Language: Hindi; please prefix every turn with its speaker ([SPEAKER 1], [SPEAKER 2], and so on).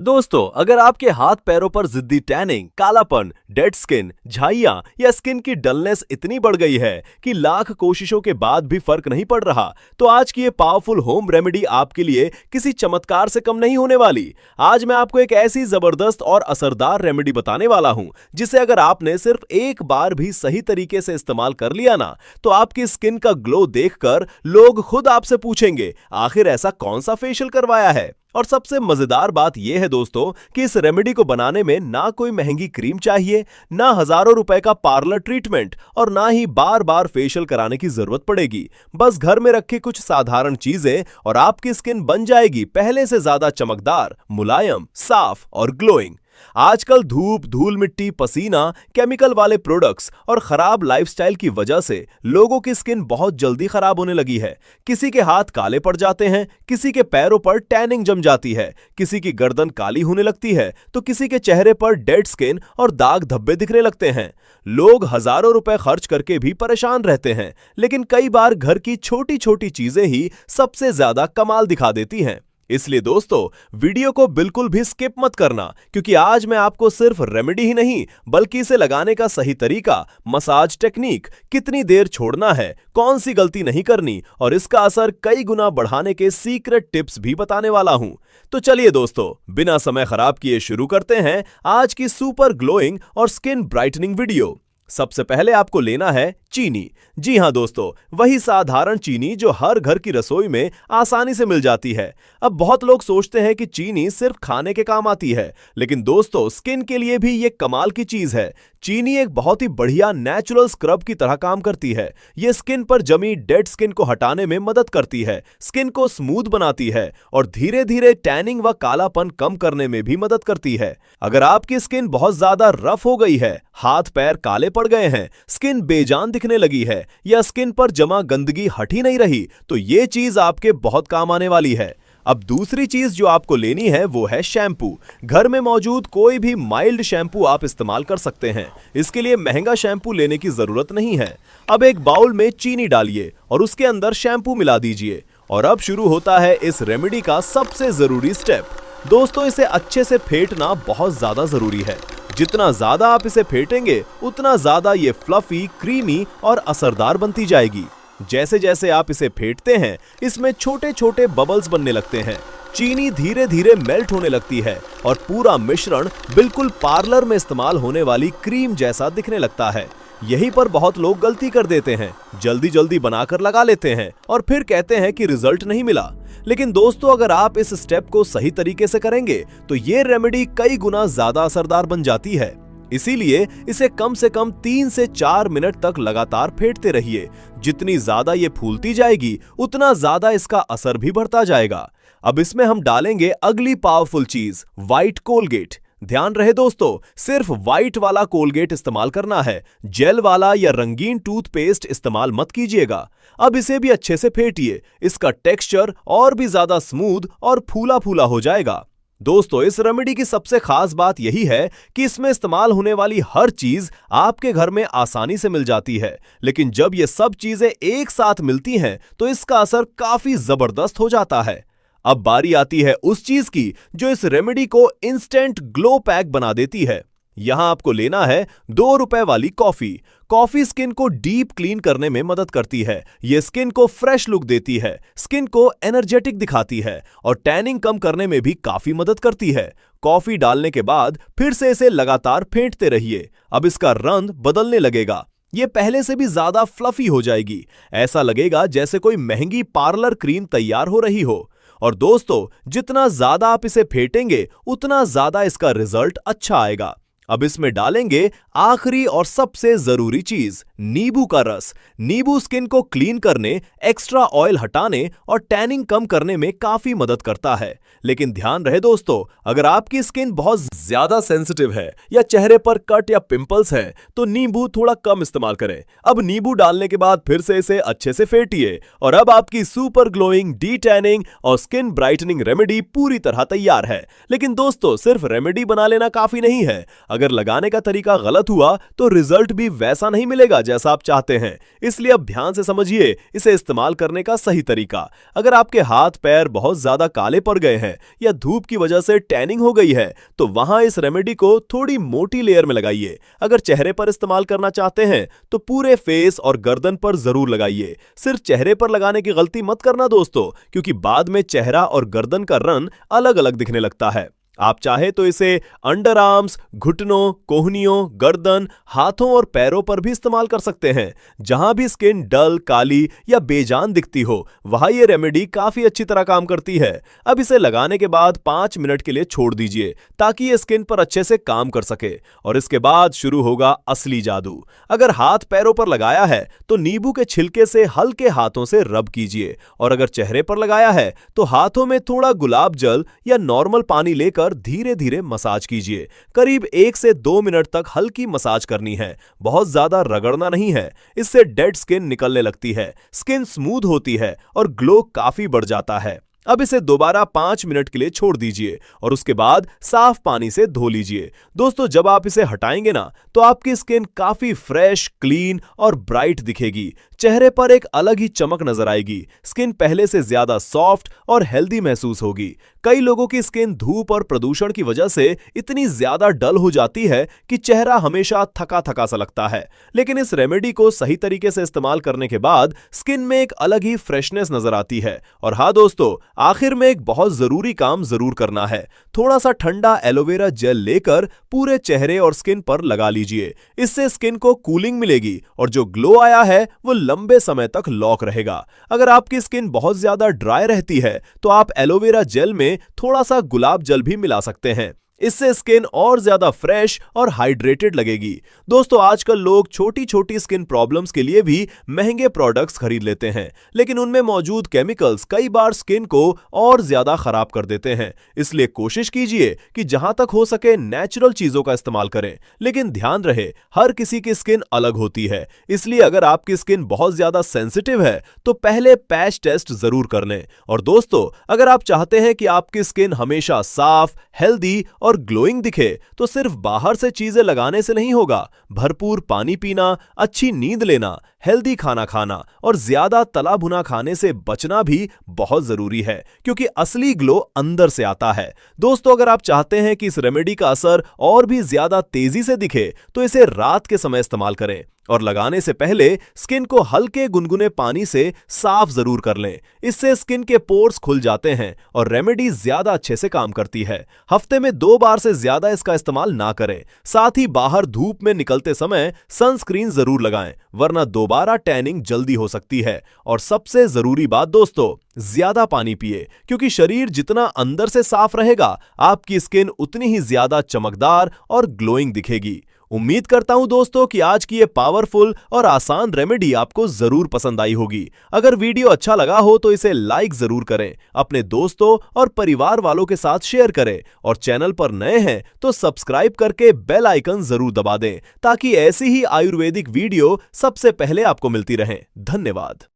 [SPEAKER 1] दोस्तों, अगर आपके हाथ पैरों पर जिद्दी टैनिंग, कालापन, डेड स्किन, झाइयां या स्किन की डलनेस इतनी बढ़ गई है कि लाख कोशिशों के बाद भी फर्क नहीं पड़ रहा, तो आज की ये पावरफुल होम रेमेडी आपके लिए किसी चमत्कार से कम नहीं होने वाली। आज मैं आपको एक ऐसी जबरदस्त और असरदार रेमेडी बताने वाला हूं, जिसे अगर आपने सिर्फ एक बार भी सही तरीके से इस्तेमाल कर लिया ना, तो आपकी स्किन का ग्लो देखकर लोग खुद आपसे पूछेंगे, आखिर ऐसा कौन सा फेशियल करवाया है। और सबसे मजेदार बात यह है दोस्तों कि इस रेमेडी को बनाने में ना कोई महंगी क्रीम चाहिए, ना हजारों रुपए का पार्लर ट्रीटमेंट और ना ही बार बार फेशियल कराने की जरूरत पड़ेगी। बस घर में रखे कुछ साधारण चीजें और आपकी स्किन बन जाएगी पहले से ज्यादा चमकदार, मुलायम, साफ और ग्लोइंग। आजकल धूप, धूल मिट्टी, पसीना, केमिकल वाले प्रोडक्ट्स और खराब लाइफस्टाइल की वजह से लोगों की स्किन बहुत जल्दी खराब होने लगी है। किसी के हाथ काले पड़ जाते हैं, किसी के पैरों पर टैनिंग जम जाती है, किसी की गर्दन काली होने लगती है, तो किसी के चेहरे पर डेड स्किन और दाग धब्बे दिखने लगते हैं। लोग हजारों रुपए खर्च करके भी परेशान रहते हैं, लेकिन कई बार घर की छोटी छोटी चीजें ही सबसे ज्यादा कमाल दिखा देती हैं। इसलिए दोस्तों, वीडियो को बिल्कुल भी स्किप मत करना, क्योंकि आज मैं आपको सिर्फ रेमेडी ही नहीं बल्कि इसे लगाने का सही तरीका, मसाज टेक्निक, कितनी देर छोड़ना है, कौन सी गलती नहीं करनी और इसका असर कई गुना बढ़ाने के सीक्रेट टिप्स भी बताने वाला हूं। तो चलिए दोस्तों, बिना समय खराब किए शुरू करते हैं आज की सुपर ग्लोइंग और स्किन ब्राइटनिंग वीडियो। सबसे पहले आपको लेना है चीनी। जी हां दोस्तों, वही साधारण चीनी जो हर घर की रसोई में आसानी से मिल जाती है। अब बहुत लोग सोचते हैं कि चीनी सिर्फ खाने के काम आती है, लेकिन दोस्तों स्किन के लिए भी ये कमाल की चीज है। चीनी एक बहुत ही बढ़िया नेचुरल स्क्रब की तरह काम करती है। ये स्किन पर जमी डेड स्किन को हटाने में मदद करती है, स्किन को स्मूथ बनाती है और धीरे धीरे टैनिंग व कालापन कम करने में भी मदद करती है। अगर आपकी स्किन बहुत ज्यादा रफ हो गई है, हाथ पैर काले पड़ गए हैं, स्किन बेजान दिखने लगी है या स्किन पर जमा गंदगी हट ही नहीं रही, तो ये चीज आपके बहुत काम आने वाली है। अब दूसरी चीज जो आपको लेनी है वो है शैम्पू। घर में मौजूद कोई भी माइल्ड शैम्पू आप इस्तेमाल कर सकते हैं। इसके लिए महंगा शैम्पू लेने की जरूरत नहीं है। अब एक बाउल में चीनी डालिए और उसके अंदर शैम्पू मिला दीजिए और अब शुरू होता है इस रेमेडी का सबसे जरूरी स्टेप। दोस्तों, इसे अच्छे से फेंटना बहुत ज्यादा जरूरी है। जितना ज्यादा आप इसे फेंटेंगे उतना ज्यादा ये फ्लफी, क्रीमी और असरदार बनती जाएगी। जैसे जैसे आप इसे फेंटते हैं, इसमें छोटे छोटे बबल्स बनने लगते हैं, चीनी धीरे धीरे मेल्ट होने लगती है और पूरा मिश्रण बिल्कुल पार्लर में इस्तेमाल होने वाली क्रीम जैसा दिखने लगता है। यहीं पर बहुत लोग गलती कर देते हैं, जल्दी जल्दी बनाकर लगा लेते हैं और फिर कहते हैं कि रिजल्ट नहीं मिला। लेकिन दोस्तों, अगर आप इस स्टेप को सही तरीके से करेंगे तो ये रेमेडी कई गुना ज्यादा असरदार बन जाती है। इसीलिए इसे कम से कम 3 से 4 मिनट तक लगातार फेंटते रहिए। जितनी ज्यादा ये फूलती जाएगी उतना ज्यादा इसका असर भी बढ़ता जाएगा। अब इसमें हम डालेंगे अगली पावरफुल चीज, व्हाइट कोलगेट। ध्यान रहे दोस्तों, सिर्फ व्हाइट वाला कोलगेट इस्तेमाल करना है, जेल वाला या रंगीन टूथपेस्ट इस्तेमाल मत कीजिएगा। अब इसे भी अच्छे से फेंटिए, इसका टेक्सचर और भी ज्यादा स्मूथ और फूला फूला हो जाएगा। दोस्तों, इस रेमेडी की सबसे खास बात यही है कि इसमें इस्तेमाल होने वाली हर चीज आपके घर में आसानी से मिल जाती है, लेकिन जब ये सब चीजें एक साथ मिलती हैं तो इसका असर काफी जबरदस्त हो जाता है। अब बारी आती है उस चीज की जो इस रेमेडी को इंस्टेंट ग्लो पैक बना देती है। यहां आपको लेना है 2 रुपए वाली कॉफी। कॉफी स्किन को डीप क्लीन करने में मदद करती है। ये स्किन को फ्रेश लुक देती है, स्किन को एनर्जेटिक दिखाती है और टैनिंग कम करने में भी काफी मदद करती है। कॉफी डालने के बाद फिर से इसे लगातार फेंटते रहिए। अब इसका रंग बदलने लगेगा, ये पहले से भी ज्यादा फ्लफी हो जाएगी। ऐसा लगेगा जैसे कोई महंगी पार्लर क्रीम तैयार हो रही हो। और दोस्तों, जितना ज्यादा आप इसे फेंटेंगे उतना ज्यादा इसका रिजल्ट अच्छा आएगा। अब इसमें डालेंगे आखिरी और सबसे जरूरी चीज, नींबू का रस। नींबू स्किन को क्लीन करने, एक्स्ट्रा ऑयल हटाने और टैनिंग कम करने में काफी मदद करता है। लेकिन ध्यान रहे दोस्तों, अगर आपकी स्किन बहुत ज्यादा सेंसिटिव है या चेहरे पर कट या पिंपल्स है तो नींबू थोड़ा कम इस्तेमाल करें। अब नींबू डालने के बाद फिर से इसे अच्छे से फेंटिए और अब आपकी सुपर ग्लोइंग, डी टैनिंग और स्किन ब्राइटनिंग रेमेडी पूरी तरह तैयार है। लेकिन दोस्तों, सिर्फ रेमेडी बना लेना काफी नहीं है। अगर लगाने का तरीका गलत हुआ तो रिजल्ट भी वैसा नहीं मिलेगा जैसा आप चाहते हैं। इसलिए अब ध्यान से समझिए इसे इस्तेमाल करने का सही तरीका। अगर आपके हाथ पैर बहुत ज्यादा काले पड़ गए हैं या धूप की वजह से टैनिंग हो गई है तो वहां इस रेमेडी को थोड़ी मोटी लेयर में लगाइए। अगर चेहरे पर इस्तेमाल करना चाहते हैं तो पूरे फेस और गर्दन पर जरूर लगाइए। सिर्फ चेहरे पर लगाने की गलती मत करना दोस्तों, क्योंकि बाद में चेहरा और गर्दन का रंग अलग अलग दिखने लगता है। आप चाहे तो इसे अंडर आर्म्स, घुटनों, कोहनियों, गर्दन, हाथों और पैरों पर भी इस्तेमाल कर सकते हैं। जहां भी स्किन डल, काली या बेजान दिखती हो वहां यह रेमेडी काफी अच्छी तरह काम करती है। अब इसे लगाने के बाद 5 मिनट के लिए छोड़ दीजिए ताकि ये स्किन पर अच्छे से काम कर सके और इसके बाद शुरू होगा असली जादू। अगर हाथ पैरों पर लगाया है तो नींबू के छिलके से हल्के हाथों से रब कीजिए और अगर चेहरे पर लगाया है तो हाथों में थोड़ा गुलाब जल या नॉर्मल पानी लेकर धीरे धीरे मसाज कीजिए। करीब 1 से 2 मिनट तक हल्की मसाज करनी है, बहुत ज्यादा रगड़ना नहीं है। इससे डेड स्किन निकलने लगती है, स्किन स्मूथ होती है और ग्लो काफी बढ़ जाता है। अब इसे दोबारा 5 मिनट के लिए छोड़ दीजिए और उसके बाद साफ पानी से धो लीजिए। दोस्तों, जब आप इसे हटाएंगे ना तो आपकी स्किन काफी फ्रेश, क्लीन और ब्राइट दिखेगी। चेहरे पर एक अलग ही चमक नजर आएगी। स्किन पहले से ज्यादा सॉफ्ट और हेल्दी महसूस होगी। कई लोगों की स्किन धूप और प्रदूषण की वजह से इतनी ज्यादा डल हो जाती है कि चेहरा हमेशा थका थका सा लगता है। लेकिन इस रेमेडी को सही तरीके से इस्तेमाल करने के बाद स्किन में एक अलग ही फ्रेशनेस नजर आती है। और हाँ दोस्तों, आखिर में एक बहुत जरूरी काम जरूर करना है। थोड़ा सा ठंडा एलोवेरा जेल लेकर पूरे चेहरे और स्किन पर लगा लीजिए। इससे स्किन को कूलिंग मिलेगी और जो ग्लो आया है वो लंबे समय तक लॉक रहेगा। अगर आपकी स्किन बहुत ज्यादा ड्राई रहती है तो आप एलोवेरा जेल में थोड़ा सा गुलाब जल भी मिला सकते हैं। इससे स्किन और ज्यादा फ्रेश और हाइड्रेटेड लगेगी। दोस्तों, आजकल लोग छोटी छोटी स्किन प्रॉब्लम्स के लिए भी महंगे प्रोडक्ट्स खरीद लेते हैं, लेकिन उनमें मौजूद केमिकल्स कई बार स्किन को और ज्यादा खराब कर देते हैं। इसलिए कोशिश कीजिए कि जहां तक हो सके नेचुरल चीजों का इस्तेमाल करें। लेकिन ध्यान रहे, हर किसी की स्किन अलग होती है, इसलिए अगर आपकी स्किन बहुत ज्यादा सेंसिटिव है तो पहले पैच टेस्ट जरूर कर लें। और दोस्तों, अगर आप चाहते हैं कि आपकी स्किन हमेशा साफ, हेल्दी और ग्लोइंग दिखे तो सिर्फ बाहर से चीजें लगाने से नहीं होगा। भरपूर पानी पीना, अच्छी नींद लेना, हेल्दी खाना खाना और ज्यादा तला भुना खाने से बचना भी बहुत जरूरी है, क्योंकि असली ग्लो अंदर से आता है। दोस्तों, अगर आप चाहते हैं कि इस रेमेडी का असर और भी ज्यादा तेजी से दिखे तो इसे रात के समय इस्तेमाल करें और लगाने से पहले स्किन को हल्के गुनगुने पानी से साफ जरूर कर लें। इससे स्किन के पोर्स खुल जाते हैं और रेमेडी ज्यादा अच्छे से काम करती है। हफ्ते में 2 बार से ज्यादा इसका इस्तेमाल ना करें। साथ ही बाहर धूप में निकलते समय सनस्क्रीन जरूर लगाएं, वरना दोबारा टैनिंग जल्दी हो सकती है। और सबसे जरूरी बात दोस्तों, ज्यादा पानी पिए, क्योंकि शरीर जितना अंदर से साफ रहेगा आपकी स्किन उतनी ही ज्यादा चमकदार और ग्लोइंग दिखेगी। उम्मीद करता हूं दोस्तों कि आज की ये पावरफुल और आसान रेमेडी आपको जरूर पसंद आई होगी। अगर वीडियो अच्छा लगा हो तो इसे लाइक जरूर करें, अपने दोस्तों और परिवार वालों के साथ शेयर करें और चैनल पर नए हैं तो सब्सक्राइब करके बेल आइकन जरूर दबा दें ताकि ऐसी ही आयुर्वेदिक वीडियो सबसे पहले आपको मिलती रहें। धन्यवाद।